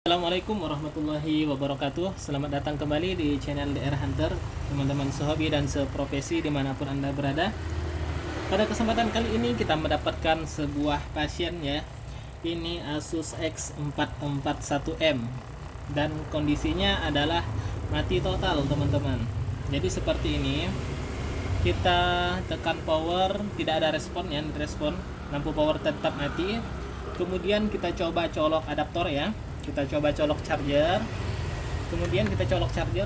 Assalamualaikum warahmatullahi wabarakatuh. Selamat datang kembali di channel DR Hunter, teman-teman sehobi dan seprofesi dimanapun Anda berada. Pada kesempatan kali ini kita mendapatkan sebuah pasien ya. Ini Asus X441M dan kondisinya adalah mati total, teman-teman. Jadi seperti ini. Kita tekan power, tidak ada respon ya, respon. Lampu power tetap mati. Kemudian kita coba colok adaptor ya. Kita coba colok charger, kemudian kita colok charger,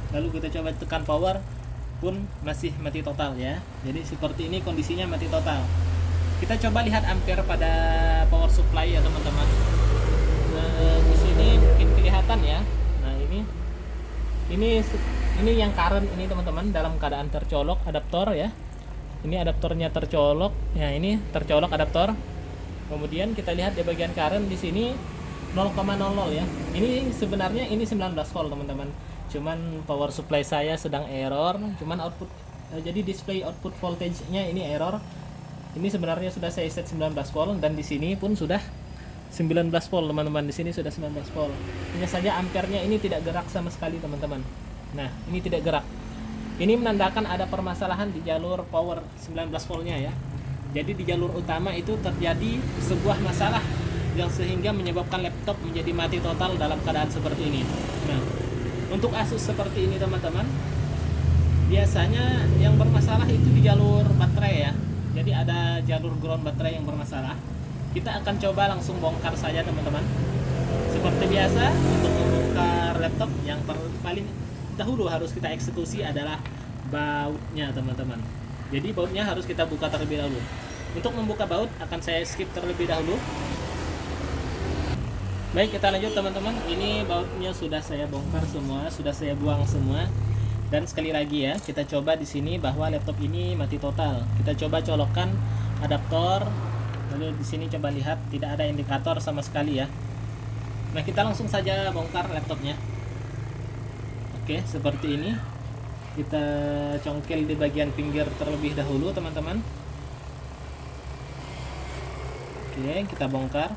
lalu kita coba tekan power, pun masih mati total ya. Jadi seperti ini kondisinya mati total. Kita coba lihat ampere pada power supply ya teman-teman. Nah, di sini mungkin kelihatan ya. Nah ini yang current ini teman-teman dalam keadaan tercolok adaptor ya. Ini adaptornya tercolok. Ya ini tercolok adaptor. Kemudian kita lihat di bagian current di sini 0,00 ya. Ini sebenarnya ini 19 volt teman-teman. Cuman power supply saya sedang error. Cuman output jadi display output voltage-nya ini error. Ini sebenarnya sudah saya set 19 volt dan di sini pun sudah 19 volt teman-teman. Di sini sudah 19 volt. Hanya saja ampernya ini tidak gerak sama sekali teman-teman. Nah, ini tidak gerak. Ini menandakan ada permasalahan di jalur power 19 voltnya ya. Jadi di jalur utama itu terjadi sebuah masalah yang sehingga menyebabkan laptop menjadi mati total dalam keadaan seperti ini. Nah, untuk Asus seperti ini teman-teman, biasanya yang bermasalah itu di jalur baterai ya. Jadi ada jalur ground baterai yang bermasalah. Kita akan coba langsung bongkar saja teman-teman. Seperti biasa, untuk membongkar laptop yang paling dahulu harus kita eksekusi adalah bautnya teman-teman. Jadi bautnya harus kita buka terlebih dahulu. Untuk membuka baut akan saya skip terlebih dahulu. Baik, kita lanjut teman-teman. Ini bautnya sudah saya bongkar semua, sudah saya buang semua. Dan sekali lagi ya, kita coba di sini bahwa laptop ini mati total. Kita coba colokkan adaptor. Lalu di sini coba lihat tidak ada indikator sama sekali ya. Nah, kita langsung saja bongkar laptopnya. Oke, seperti ini. Kita congkel di bagian pinggir terlebih dahulu teman-teman. Oke, kita bongkar.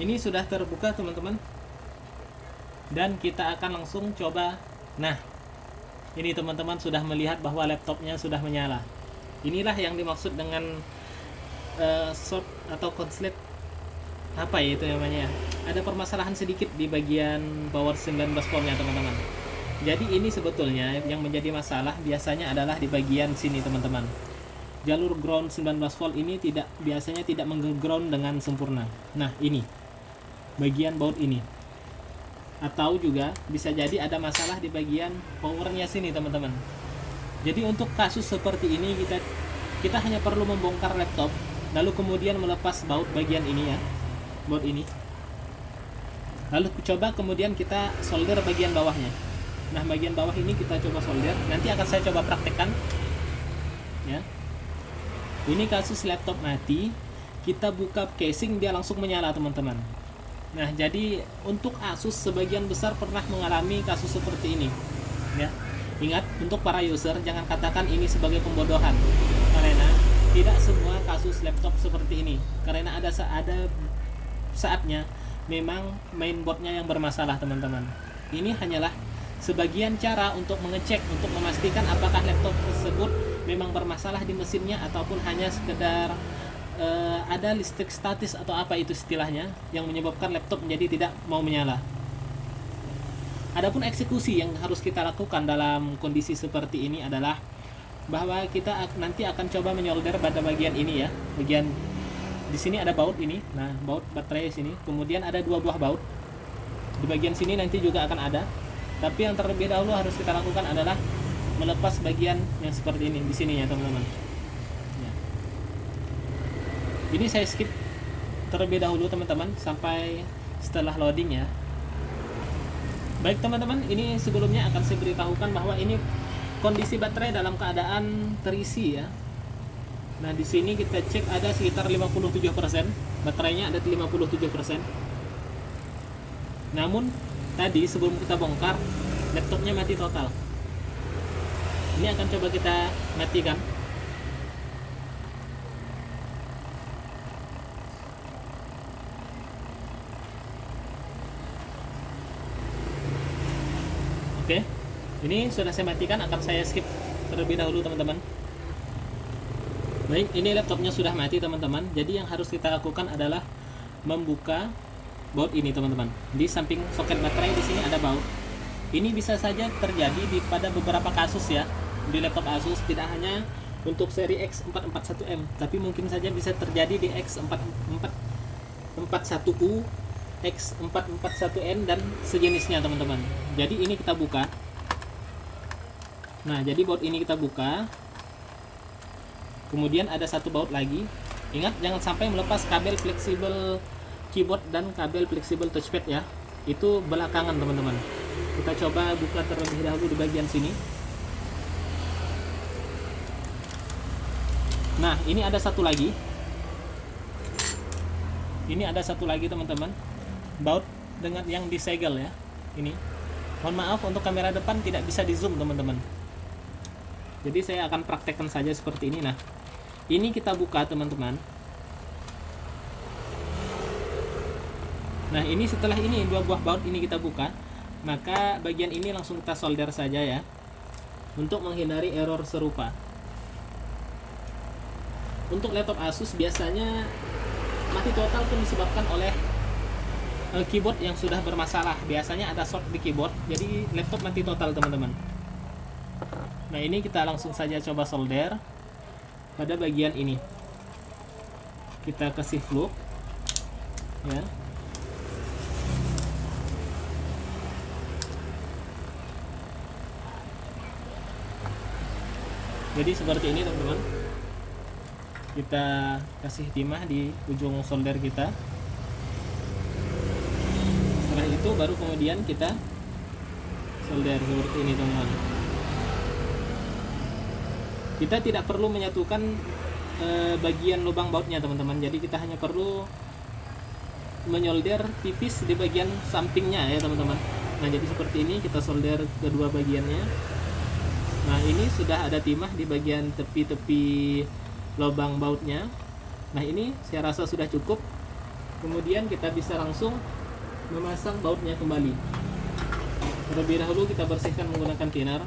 Ini sudah terbuka teman-teman. Dan kita akan langsung coba. Nah, ini teman-teman sudah melihat bahwa laptopnya sudah menyala. Inilah yang dimaksud dengan short atau konslet. Apa ya itu namanya? Ada permasalahan sedikit di bagian power 19 voltnya teman-teman. Jadi ini sebetulnya yang menjadi masalah biasanya adalah di bagian sini teman-teman. Jalur ground 19 volt ini biasanya tidak mengground dengan sempurna. Nah, ini bagian baut ini, atau juga bisa jadi ada masalah di bagian powernya sini teman-teman. Jadi untuk kasus seperti ini kita hanya perlu membongkar laptop, lalu kemudian melepas baut bagian ini ya, baut ini, lalu coba kemudian kita solder bagian bawahnya. Nah, bagian bawah ini kita coba solder, nanti akan saya coba praktekkan ya. Ini kasus laptop mati, kita buka casing dia langsung menyala teman-teman. Nah, jadi untuk Asus sebagian besar pernah mengalami kasus seperti ini ya. Ingat, untuk para user jangan katakan ini sebagai pembodohan, karena tidak semua kasus laptop seperti ini. Karena ada saatnya memang mainboardnya yang bermasalah teman-teman. Ini hanyalah sebagian cara untuk mengecek, untuk memastikan apakah laptop tersebut memang bermasalah di mesinnya ataupun hanya sekedar ada listrik statis atau apa itu istilahnya yang menyebabkan laptop menjadi tidak mau menyala. Adapun eksekusi yang harus kita lakukan dalam kondisi seperti ini adalah bahwa kita nanti akan coba menyolder pada bagian ini ya. Bagian di sini ada baut ini. Nah, baut baterai sini. Kemudian ada 2 buah baut. Di bagian sini nanti juga akan ada. Tapi yang terlebih dahulu harus kita lakukan adalah melepas bagian yang seperti ini di sini ya, teman-teman. Ini saya skip terlebih dahulu teman-teman sampai setelah loading ya. Baik teman-teman, ini sebelumnya akan saya beritahukan bahwa ini kondisi baterai dalam keadaan terisi ya. Nah, di sini kita cek ada sekitar 57%, baterainya ada 57%. Namun tadi sebelum kita bongkar, laptopnya mati total. Ini akan coba kita matikan. Oke, ini sudah saya matikan, akan saya skip terlebih dahulu teman-teman. Baik, ini laptopnya sudah mati teman-teman. Jadi yang harus kita lakukan adalah membuka baut ini teman-teman. Di samping soket baterai di sini ada baut. Ini bisa saja terjadi pada beberapa kasus ya di laptop Asus, tidak hanya untuk seri X441M, tapi mungkin saja bisa terjadi di X441U, X441N dan sejenisnya teman-teman. Jadi ini kita buka. Nah, jadi baut ini kita buka. Kemudian ada satu baut lagi. Ingat jangan sampai melepas kabel fleksibel keyboard dan kabel fleksibel touchpad ya. Itu belakangan teman-teman. Kita coba buka terlebih dahulu di bagian sini. Nah, ini ada satu lagi. Ini ada satu lagi teman-teman. Baut dengan yang disegel ya. Ini. Mohon maaf untuk kamera depan tidak bisa di zoom teman-teman. Jadi saya akan praktekkan saja seperti ini. Nah, ini kita buka teman-teman. Nah, ini setelah ini dua buah baut ini kita buka, maka bagian ini langsung kita solder saja ya, untuk menghindari error serupa. Untuk laptop Asus biasanya mati total pun disebabkan oleh keyboard yang sudah bermasalah. Biasanya ada short di keyboard, jadi laptop mati total teman-teman. Nah, ini kita langsung saja coba solder pada bagian ini. Kita kasih flux ya. Jadi seperti ini teman-teman. Kita kasih timah di ujung solder kita. Setelah itu baru kemudian kita solder seperti ini teman-teman. Kita tidak perlu menyatukan bagian lubang bautnya teman-teman. Jadi kita hanya perlu menyolder tipis di bagian sampingnya ya teman-teman. Nah, jadi seperti ini kita solder kedua bagiannya. Nah, ini sudah ada timah di bagian tepi-tepi lubang bautnya. Nah, ini saya rasa sudah cukup. Kemudian kita bisa langsung memasang bautnya kembali. Terlebih dahulu kita bersihkan menggunakan thinner.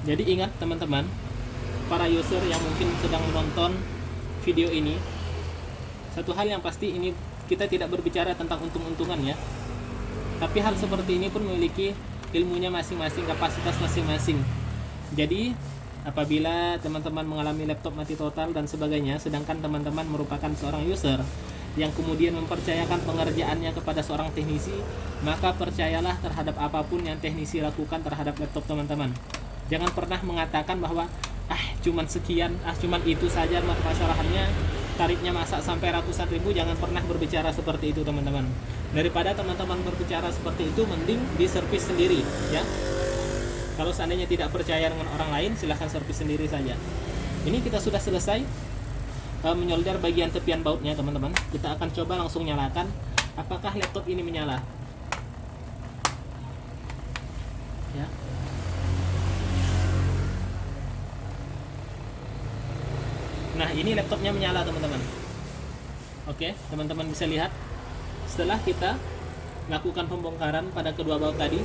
Jadi ingat teman-teman, para user yang mungkin sedang menonton video ini, satu hal yang pasti, ini kita tidak berbicara tentang untung-untungan ya, tapi hal seperti ini pun memiliki ilmunya masing-masing, kapasitas masing-masing. Jadi apabila teman-teman mengalami laptop mati total dan sebagainya, sedangkan teman-teman merupakan seorang user yang kemudian mempercayakan pengerjaannya kepada seorang teknisi, maka percayalah terhadap apapun yang teknisi lakukan terhadap laptop teman-teman. Jangan pernah mengatakan bahwa cuman sekian, cuman itu saja permasalahannya, tarifnya masa sampai ratusan ribu. Jangan pernah berbicara seperti itu teman-teman. Daripada teman-teman berbicara seperti itu, mending diservis sendiri ya. Kalau seandainya tidak percaya dengan orang lain, silahkan servis sendiri saja. Ini kita sudah selesai menyolder bagian tepian bautnya teman-teman. Kita akan coba langsung nyalakan apakah laptop ini menyala ya. Nah, ini laptopnya menyala teman-teman. Oke, teman-teman bisa lihat setelah kita lakukan pembongkaran pada kedua baut tadi,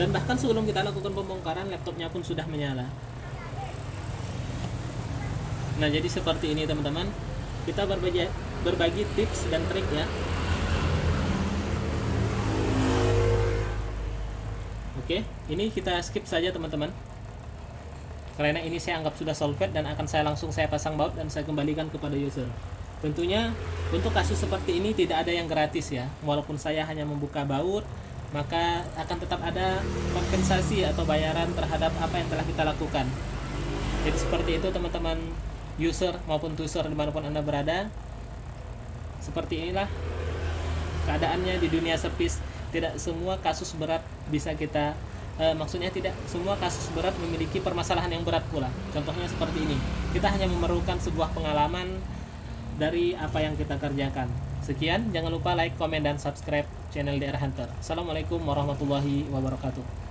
dan bahkan sebelum kita lakukan pembongkaran, laptopnya pun sudah menyala. Nah, jadi seperti ini teman-teman. Kita berbagi tips dan trik ya. Oke, ini kita skip saja teman-teman, karena ini saya anggap sudah solved dan akan saya pasang baut dan saya kembalikan kepada user. Tentunya untuk kasus seperti ini tidak ada yang gratis ya. Walaupun saya hanya membuka baut, maka akan tetap ada kompensasi atau bayaran terhadap apa yang telah kita lakukan. Jadi seperti itu teman-teman user maupun user dimanapun Anda berada. Seperti inilah keadaannya di dunia servis, tidak semua kasus berat bisa kita maksudnya tidak semua kasus berat memiliki permasalahan yang berat pula. Contohnya seperti ini, kita hanya memerlukan sebuah pengalaman dari apa yang kita kerjakan. Sekian, jangan lupa like, komen, dan subscribe channel DR Hunter. Assalamualaikum warahmatullahi wabarakatuh.